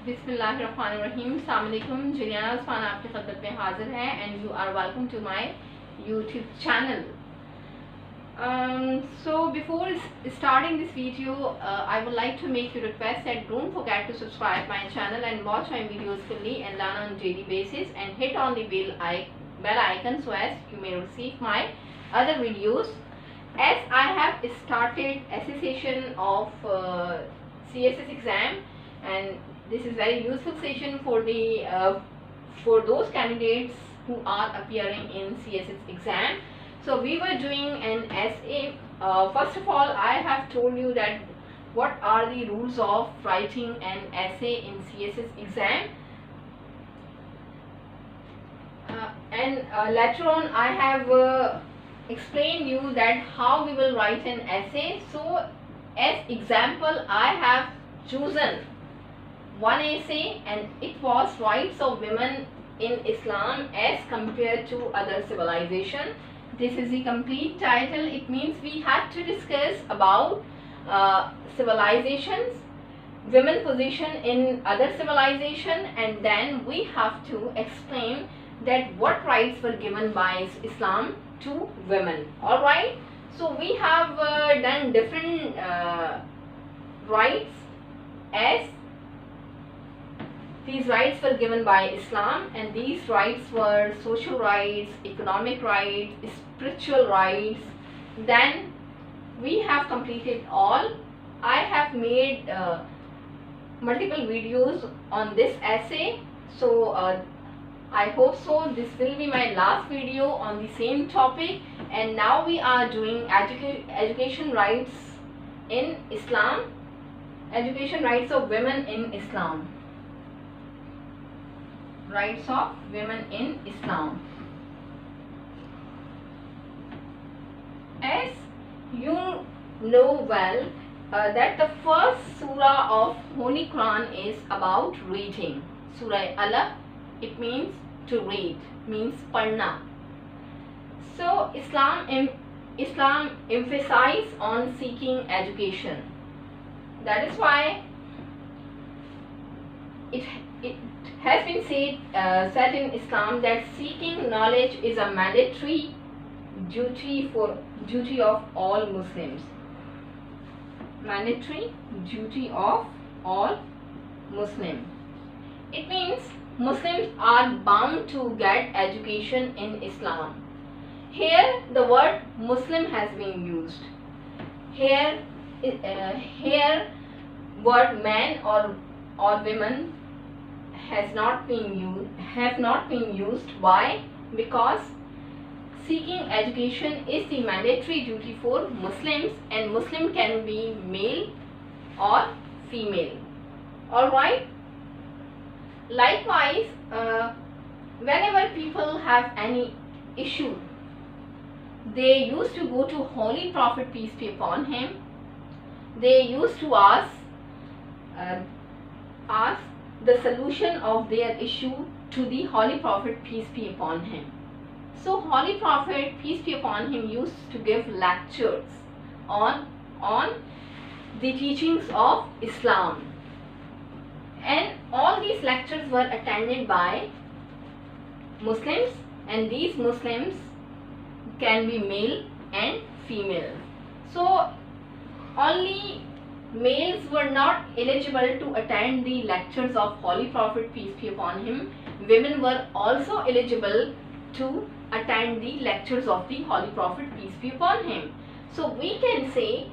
बिस्मिल्लाहिर्रहमानिर्रहीम। अस्सलाम वालेकुम। जुलियाना उस्मान आपकी खिदमत में हाजिर है and you are welcome to my YouTube channel. So before starting this video, I would like to make you request that don't forget to subscribe my channel and watch my videos fully and learn on daily basis, and hit on the bell icon so as you may receive my other videos. As I have started assessment of CSS exam, and this is very useful session for those candidates who are appearing in CSS exam. So we were doing an essay. First of all, I have told you that what are the rules of writing an essay in CSS exam, and later on I have explained you that how we will write an essay. So as example, I have chosen one essay, and it was rights of women in Islam as compared to other civilization. This is the complete title. It means we had to discuss about civilizations, women position in other civilization, and then we have to explain that what rights were given by Islam to women. All right, so we have done different rights. As these rights were given by Islam, and these rights were social rights, economic rights, spiritual rights. Then we have completed all. I have made multiple videos on this essay, so I hope so this will be my last video on the same topic. And now we are doing education rights in Islam, education rights of women in Islam. Rights of women in Islam. As you know well, that the first surah of Holy Quran is about reading. Surah Alaq, it means to read, means padna. So Islam emphasizes on seeking education. That is why it has been said in Islam that seeking knowledge is a mandatory duty of all Muslims. Mandatory duty of all Muslims. It means Muslims are bound to get education in Islam. Here the word Muslim has been used. Here word man or women have not been used. Why? Because seeking education is the mandatory duty for Muslims, and Muslim can be male or female. All right. Likewise, whenever people have any issue, they used to go to Holy Prophet, peace be upon him. They used to ask the solution of their issue to the Holy Prophet, peace be upon him. So Holy Prophet, peace be upon him, used to give lectures on the teachings of Islam, and all these lectures were attended by Muslims, and these Muslims can be male and female. So only males were not eligible to attend the lectures of Holy Prophet, peace be upon him. Women were also eligible to attend the lectures of the Holy Prophet, peace be upon him. So we can say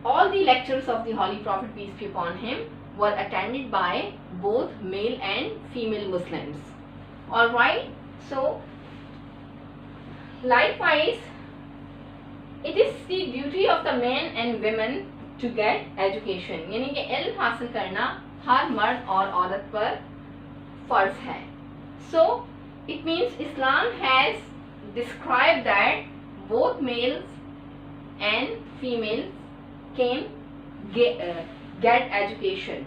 all the lectures of the Holy Prophet, peace be upon him, were attended by both male and female Muslims. All right. So likewise, it is the duty of the men and women to get education. यानी कि इल्म हासिल करना हर मर्द और औरत पर फर्ज है. So it means Islam has described that both males and females can get education.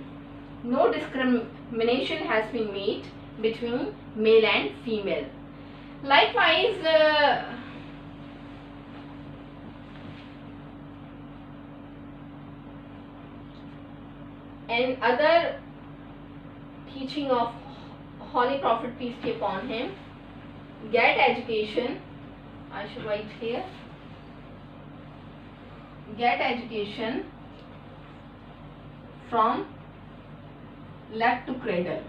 No discrimination has been made between male and female. Likewise, and other teaching of Holy Prophet, peace be upon him. Get education. I should write here. Get education from lap to cradle.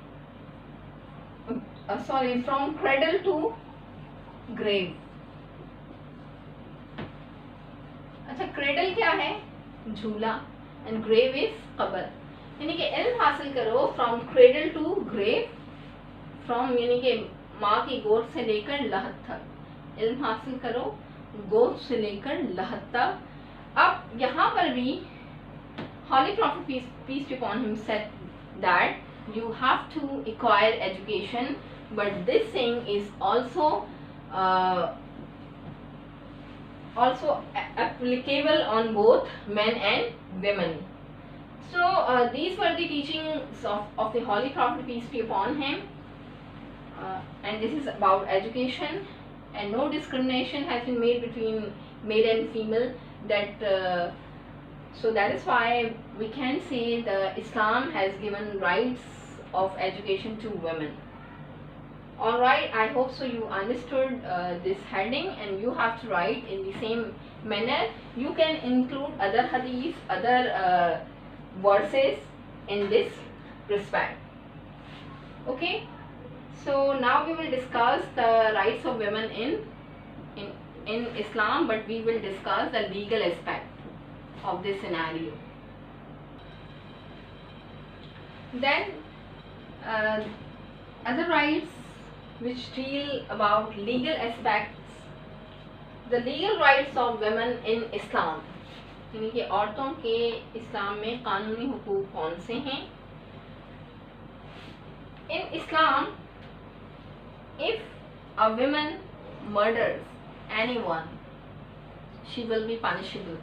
From cradle to grave. अच्छा, cradle क्या है? झूला. And grave is कब्र. यानी कि इल्म हासिल करो from cradle to grave, from यानी कि माँ की गोद से लेकर लहद तक इल्म हासिल करो, गोद से लेकर लहद तक. अब यहाँ पर भी Holy Prophet, peace be upon him, said that you have to acquire education, but this saying is also applicable on both men and women. So these were the teachings of the Holy Prophet, peace be upon him, and this is about education, and no discrimination has been made between male and female. So that is why we can say the Islam has given rights of education to women. Alright, I hope so you understood this heading, and you have to write in the same manner. You can include other hadiths, other verses in this respect. Okay, so now we will discuss the rights of women in Islam, but we will discuss the legal aspect of this scenario. Then other rights which deal about legal aspects, the legal rights of women in Islam, यानी कि औरतों के इस्लाम में कानूनी हुकूक कौन से हैं. In Islam, if a woman murders anyone, she will be punishable.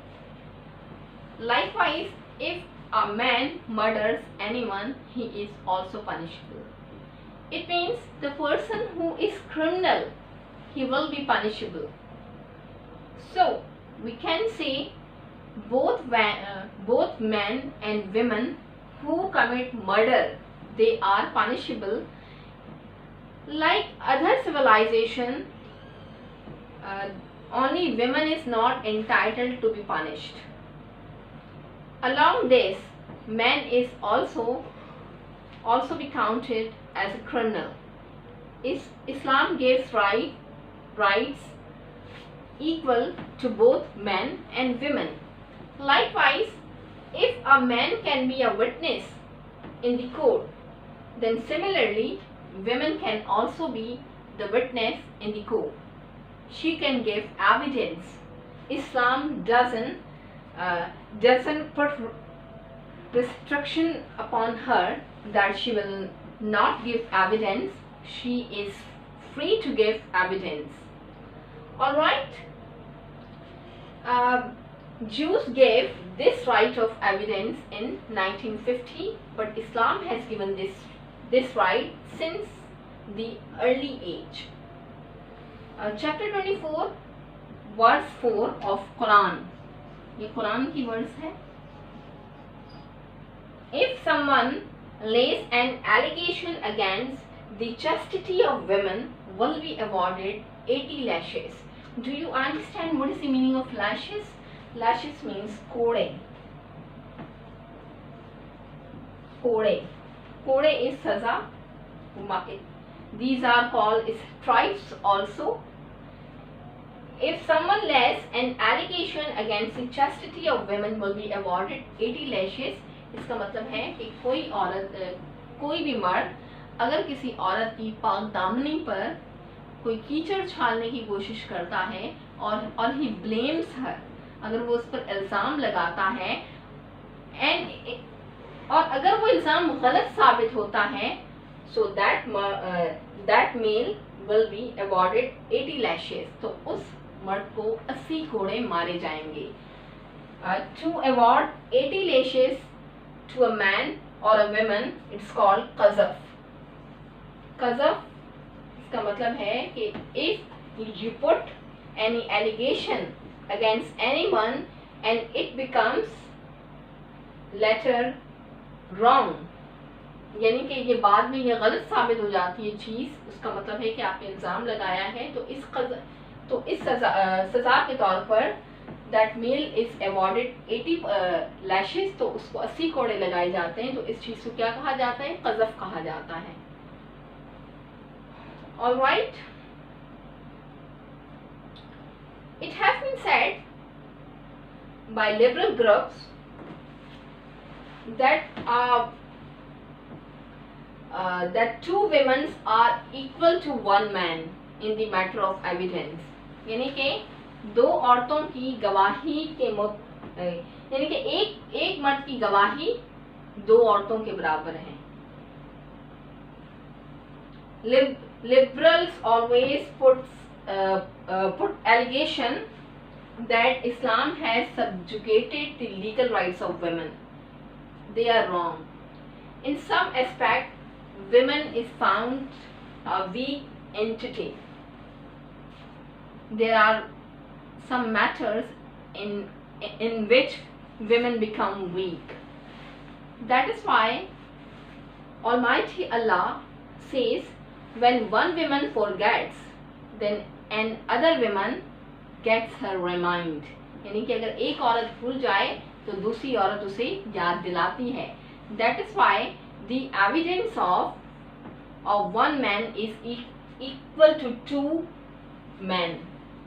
Likewise, if a man murders anyone, he is also punishable. It means the person who is criminal, he will be punishable. So we can say both men and women who commit murder, they are punishable. Like other civilization, only women is not entitled to be punished. Along this, man is also be counted as a criminal. Islam gives rights equal to both men and women. Likewise, if a man can be a witness in the court, then similarly women can also be the witness in the court. She can give evidence. Islam doesn't put restriction upon her that she will not give evidence. She is free to give evidence. Alright, Jews gave this right of evidence in 1950, but Islam has given this right since the early age. Chapter 24, verse 4 of Quran. ये कुरान की words है. If someone lays an allegation against the chastity of women, will be awarded 80 lashes. Do you understand what is the meaning of lashes? Lashes means कोड़े. कोड़े is सजा. These are called stripes also. If someone lays an allegation against the chastity of women, will be awarded 80 lashes. इसका मतलब है कि कोई औरत, कोई भी मर्द अगर किसी औरत की पाक दामनी पर कोई कीचड़ छालने की कोशिश करता है और ही ब्लेम्स हर, अगर वो उस पर इल्ज़ाम लगाता है और अगर वो इल्ज़ाम गलत साबित होता है, so that male will be awarded 80 lashes. तो उस मर्द को 80 कोड़े मारे जाएंगे. To award 80 lashes to a man or a woman, it's called qazaf. Qazaf इसका मतलब है कि if you put any allegation against anyone and it becomes later wrong, यानी कि ये बाद में ये गलत साबित हो जाती है चीज़, उसका मतलब है कि आपने इल्ज़ाम लगाया है, तो इस सज़ा के तौर पर that male is awarded 80 lashes, तो उसको 80 कोड़े लगाए जाते हैं। तो इस चीज़ को क्या कहा जाता है? क़ज़फ़ कहा जाता है। Alright, it has been said by liberal groups that two women are equal to one man in the matter of evidence, यानी कि दो औरतों की गवाही के यानी कि एक मर्द की गवाही दो औरतों के बराबर है। Liberals always put allegation that Islam has subjugated the legal rights of women. They are wrong. In some aspect, women is found a weak entity. There are some matters in which women become weak. That is why Almighty Allah says, when one woman forgets, then another woman gets her remind. यानी कि अगर एक औरत भूल जाए तो दूसरी औरत उसे याद दिलाती है। That is why the evidence of one man is equal to two men.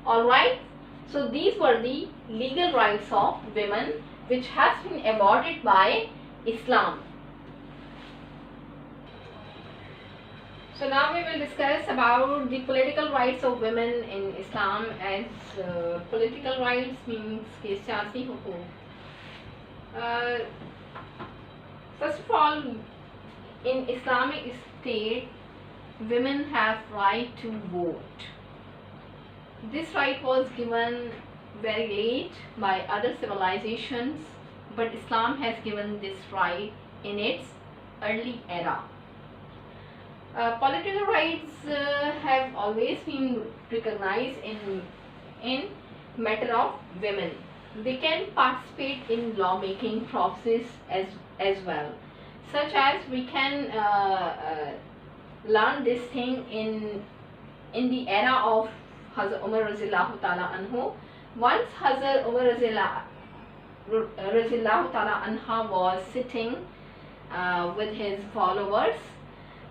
All right. So these were the legal rights of women which has been awarded by Islam. So now we will discuss about the political rights of women in Islam. As political rights means के सियासी हुकूक. First of all, in Islamic state, women have right to vote. This right was given very late by other civilizations, but Islam has given this right in its early era. Political rights have always been recognized in matter of women. They can participate in lawmaking process as well, such as we can learn this thing in the era of Hazrat Umar Razillahu Ta'ala Anhu. Once Hazrat Umar Razillahu Ta'ala Anha was sitting with his followers.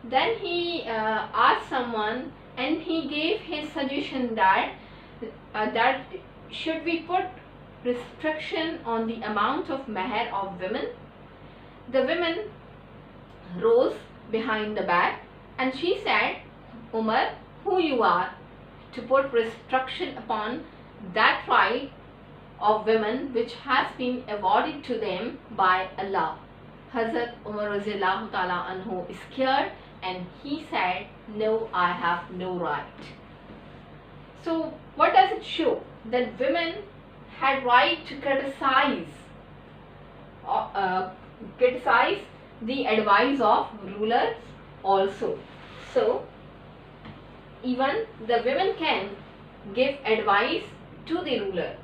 Then he asked someone and he gave his suggestion that should we put restriction on the amount of mahr of women. The women rose behind the back and she said, Umar, who you are to put restriction upon that right of women which has been awarded to them by Allah. Hazrat Umar Razillahu Ta'ala Anhu is scared and he said, no, I have no right. So what does it show? That women had right to criticize the advice of rulers also. So even the women can give advice to the ruler.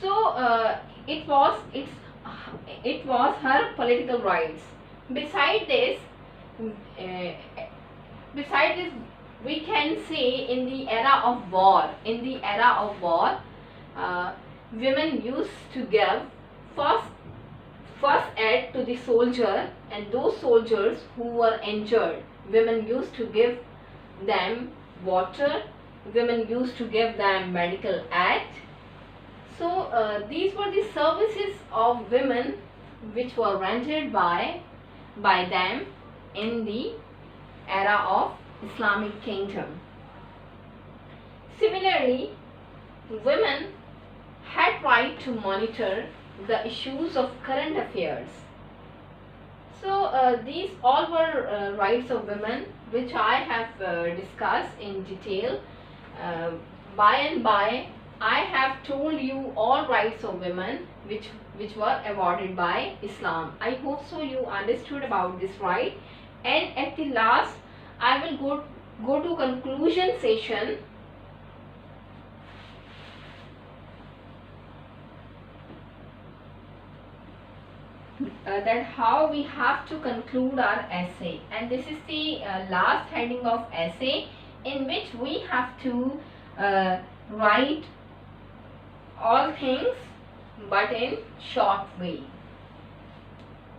So it was her political rights. Besides this, we can say in the era of war, women used to give first aid to the soldier, and those soldiers who were injured, women used to give them water, women used to give them medical aid. So these were the services of women which were rendered by them in the era of Islamic kingdom. Similarly, women had right to monitor the issues of current affairs. So these all were rights of women which I have discussed in detail. By and by, I have told you all rights of women which were awarded by Islam. I hope so you understood about this right. And at the last, I will go to conclusion session. that how we have to conclude our essay, and this is the last heading of essay, in which we have to write all things but in short way,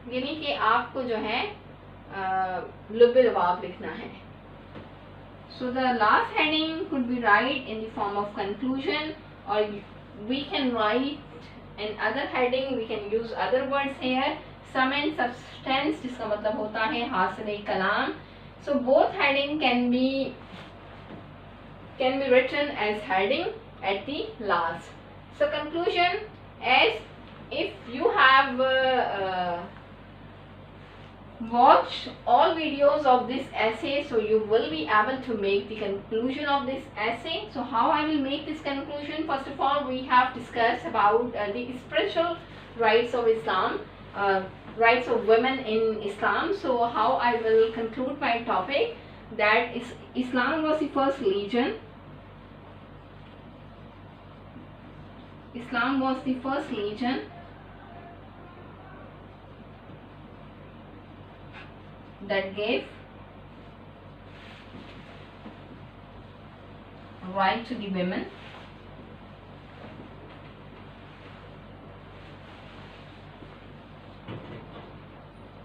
यानी कि आपको जो है लुबे लबाब लिखना है. So the last heading could be write in the form of conclusion, or we can write in other heading, we can use other words here. Sum and substance जिसका मतलब होता है हासिल कलाम. So both heading can be written as heading at the last. So conclusion, as if you have watch all videos of this essay, so you will be able to make the conclusion of this essay. So how I will make this conclusion? First of all, we have discussed about the spiritual rights of Islam, rights of women in Islam. So how I will conclude my topic, that is Islam was the first religion. Islam was the first religion that gave right to the women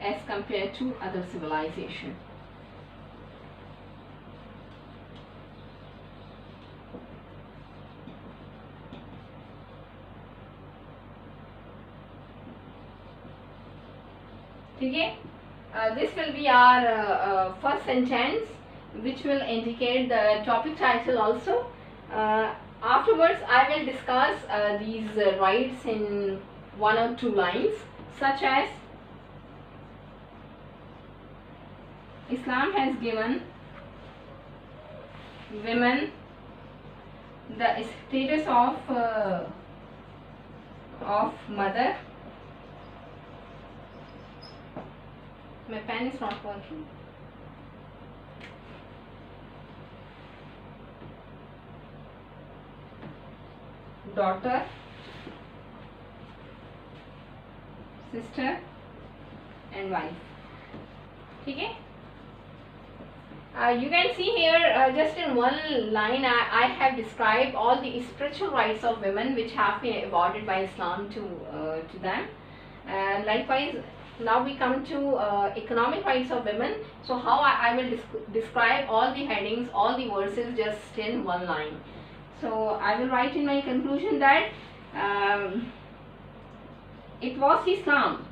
as compared to other civilization. Okay? This will be our first sentence, which will indicate the topic title also. Afterwards, I will discuss these rights in 1 or 2 lines, such as Islam has given women the status of mother. My pen is not working. Daughter, sister and wife. Okay? You can see here just in one line I have described all the spiritual rights of women which have been awarded by Islam to them. Likewise, now we come to economic rights of women. So how I will describe all the headings, all the verses just in one line. So I will write in my conclusion that it was Islam,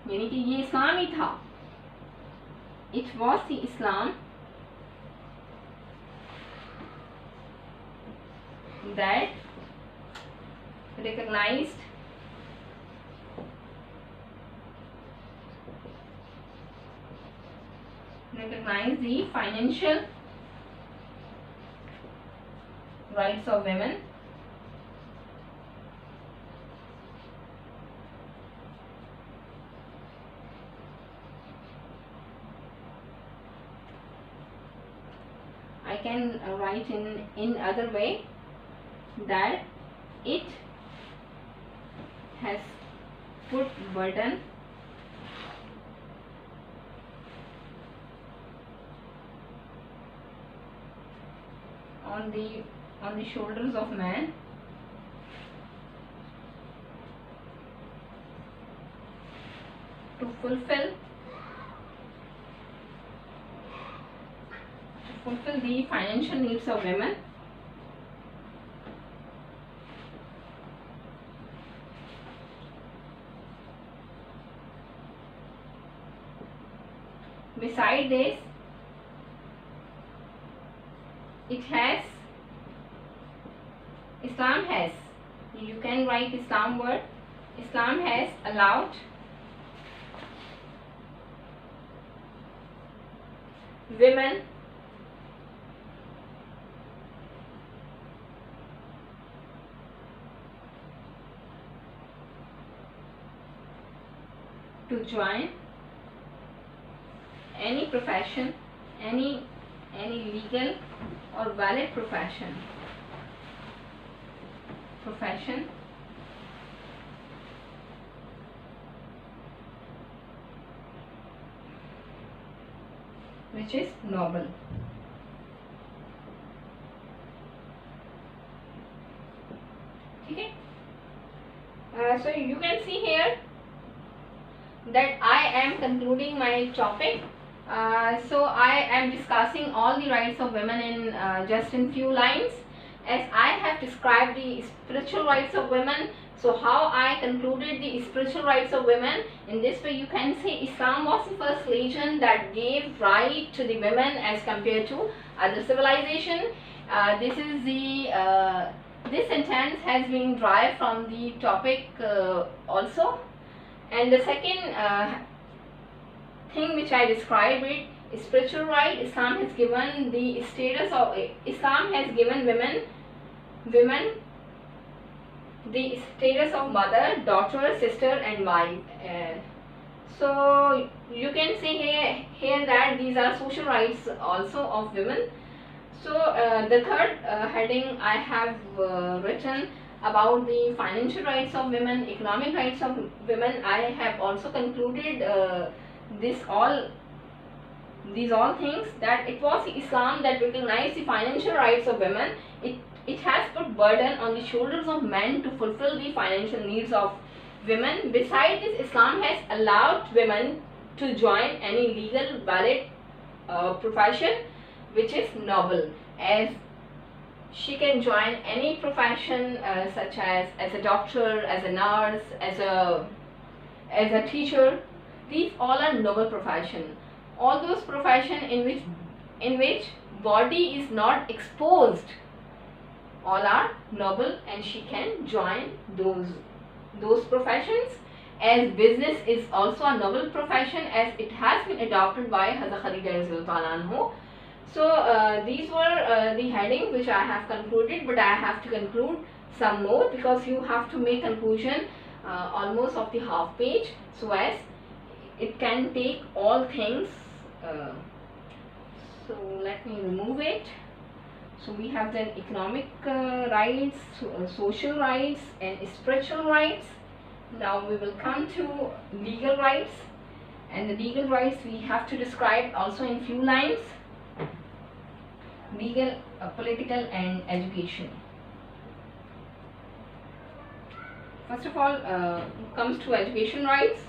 यानी कि ये इस्लाम ही था. It was the Islam that recognized the financial rights of women I can write in other way, that it has put burden on the shoulders of man to fulfill the financial needs of women. Beside this, Islam has, you can write Islam word, Islam has allowed women to join any profession, any legal or valid profession which is noble. Okay. So you can see here that I am concluding my topic. So I am discussing all the rights of women in just in few lines, as I have described the spiritual rights of women. So how I concluded the spiritual rights of women, in this way you can say Islam was the first religion that gave right to the women as compared to other civilization. This is the this sentence has been derived from the topic also. And the second thing which I described it, spiritual right, Islam has given the status of, Islam has given women the status of mother, daughter, sister and wife. So you can say here that these are social rights also of women. So the third heading I have written about the financial rights of women, economic rights of women. I have also concluded these all things, that it was Islam that recognized the financial rights of women. It has put burden on the shoulders of men to fulfill the financial needs of women. Besides this, Islam has allowed women to join any legal valid profession which is noble, as she can join any profession such as a doctor, as a nurse, as a teacher. These all are noble profession. All those profession in which body is not exposed, all are noble, and she can join those professions. As business is also a noble profession, as it has been adopted by Hazrat Khadija radhiyallahu anha. So these were the headings which I have concluded, but I have to conclude some more because you have to make conclusion almost of the half page, so as it can take all things. So let me remove it. So we have then economic rights, social rights and spiritual rights. Now we will come to legal rights, and the legal rights we have to describe also in few lines. Legal, political and education. First of all, comes to education rights.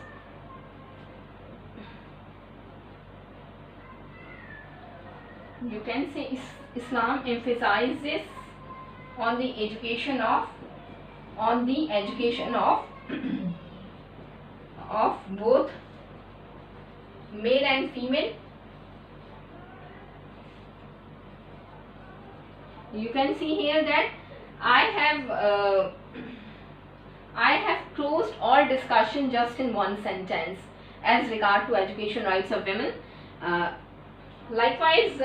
You can say Islam emphasizes on the education of of both male and female. You can see here that I have closed all discussion just in one sentence as regard to education rights of women. Likewise,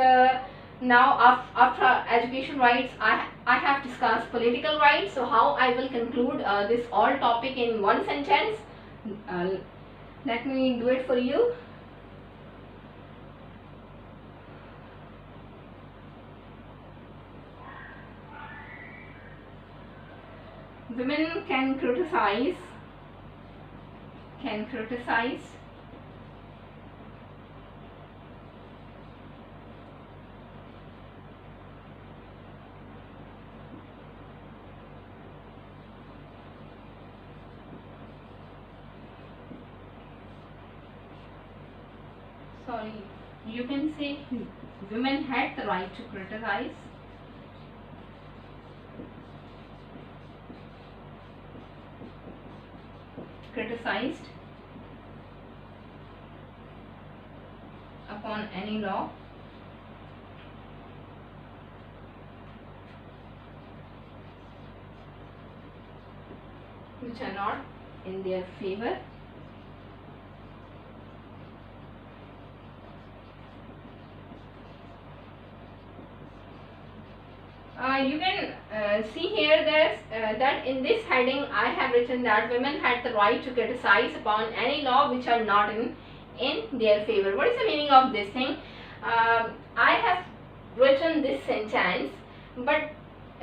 now after education rights, I have discussed political rights. So how I will conclude this all topic in one sentence? Let me do it for you. Women can criticize sorry, you can say women had the right to criticize criticized upon any law which are not in their favor. You can see here that in this heading I have written that women had the right to criticize upon any law which are not in their favor. What is the meaning of this thing? I have written this sentence, but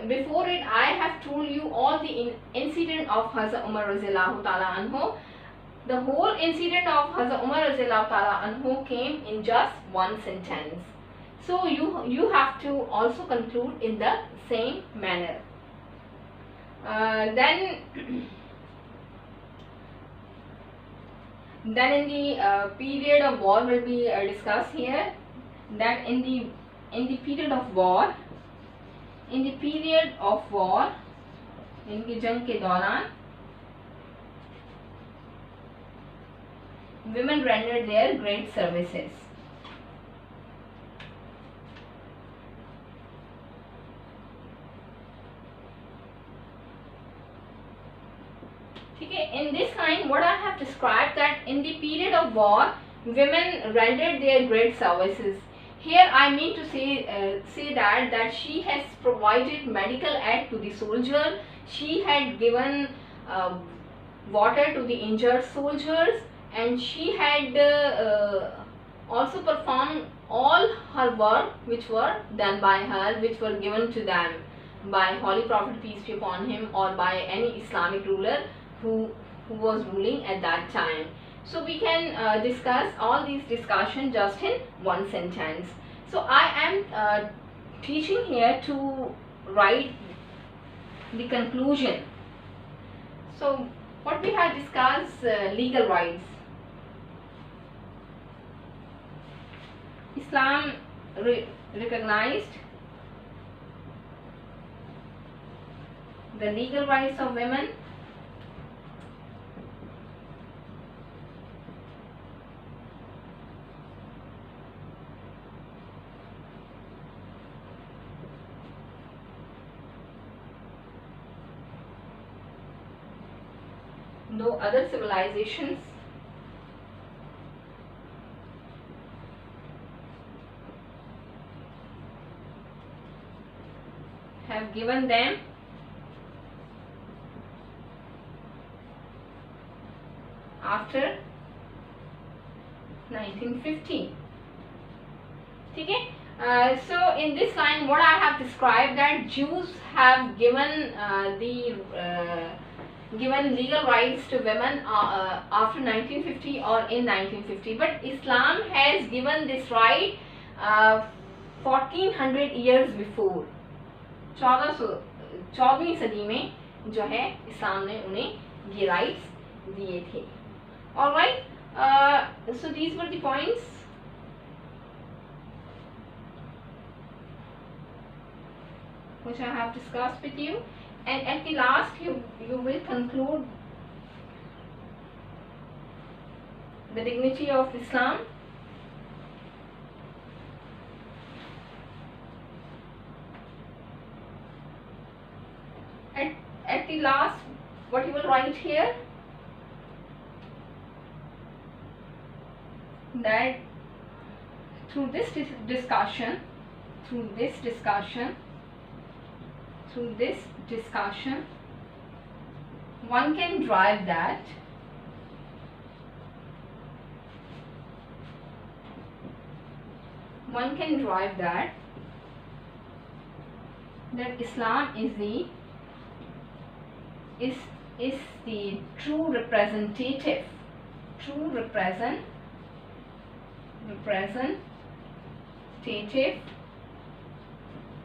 before it I have told you all the incident of Hazrat Umar radhiyallahu ta'ala anhu. The whole incident of Hazrat Umar Radhiyallahu Ta'ala Anhu came in just one sentence. So you have to also conclude in the same manner. Then in the period of war will be discussed here. That in the period of war, इनकी जंग के दौरान women rendered their great services. In this line, what I have described, that in the period of war, women rendered their great services. Here I mean to say that she has provided medical aid to the soldier. She had given water to the injured soldiers, and she had also performed all her work which were done by her, which were given to them by Holy Prophet, peace be upon him, or by any Islamic ruler who was ruling at that time. So we can discuss all these discussions just in one sentence. So I am teaching here to write the conclusion. So what we have discussed, legal rights. Islam recognized the legal rights of women. Though other civilizations have given them after 1950. Okay? So in this line, what I have described, that Jews have given given legal rights to women after 1950 or in 1950, but Islam has given this right 1400 years before. 14वीं सदी में जो है इस्लाम ने उन्हें ये rights दिए थे. Alright, so these were the points which I have discussed with you, and at the last you will conclude the dignity of Islam. At the last, what you will write here, that through this discussion, one can derive that Islam is the true representative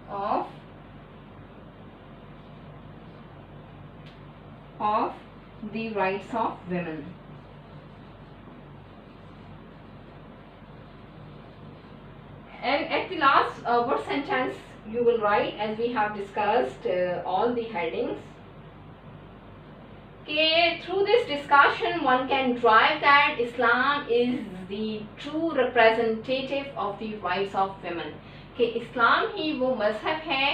of the rights of women. And at the last, what sentence you will write, as we have discussed all the headings. Okay, through this discussion one can derive that Islam is the true representative of the rights of women. कि इस्लाम ही वो मजहब है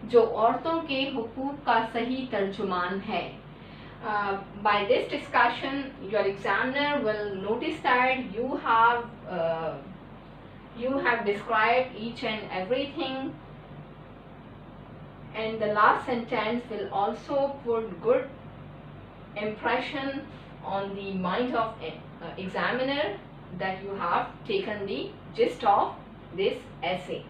जो औरतों के हुकूक का सही तर्जुमान है. By this discussion, your examiner will notice that you have described each and everything, and the last sentence will also put good impression on the mind of examiner that you have taken the gist of this essay.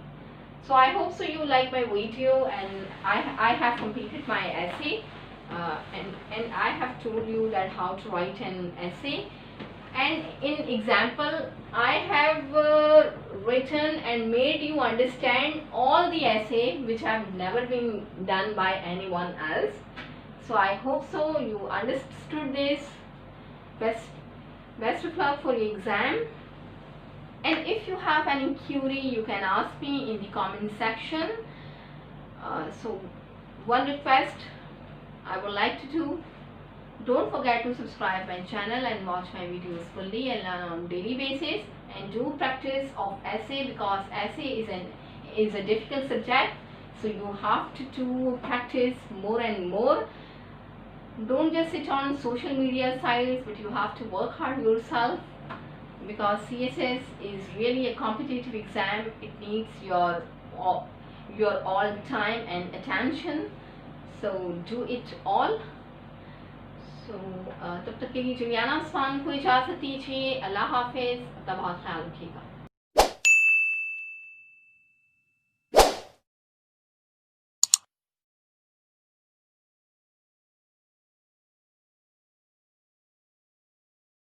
So I hope so you like my video, and I have completed my essay, and I have told you that how to write an essay. And in example, I have written and made you understand all the essay which have never been done by anyone else. So I hope so you understood this. Best of luck for your exam. And if you have any query, you can ask me in the comment section. So one request I would like to do, don't forget to subscribe my channel and watch my videos fully and learn on daily basis, and do practice of essay, because essay is a difficult subject, so you have to do practice more and more. Don't just sit on social media sites, but you have to work hard yourself, because CSS is really a competitive exam. It needs your all the time and attention, so do it all. So तब तक के लिए Juliana Usman को इजाज़त दीजिए। अल्लाह हाफिज़। अपना बहुत ख्याल रखिएगा।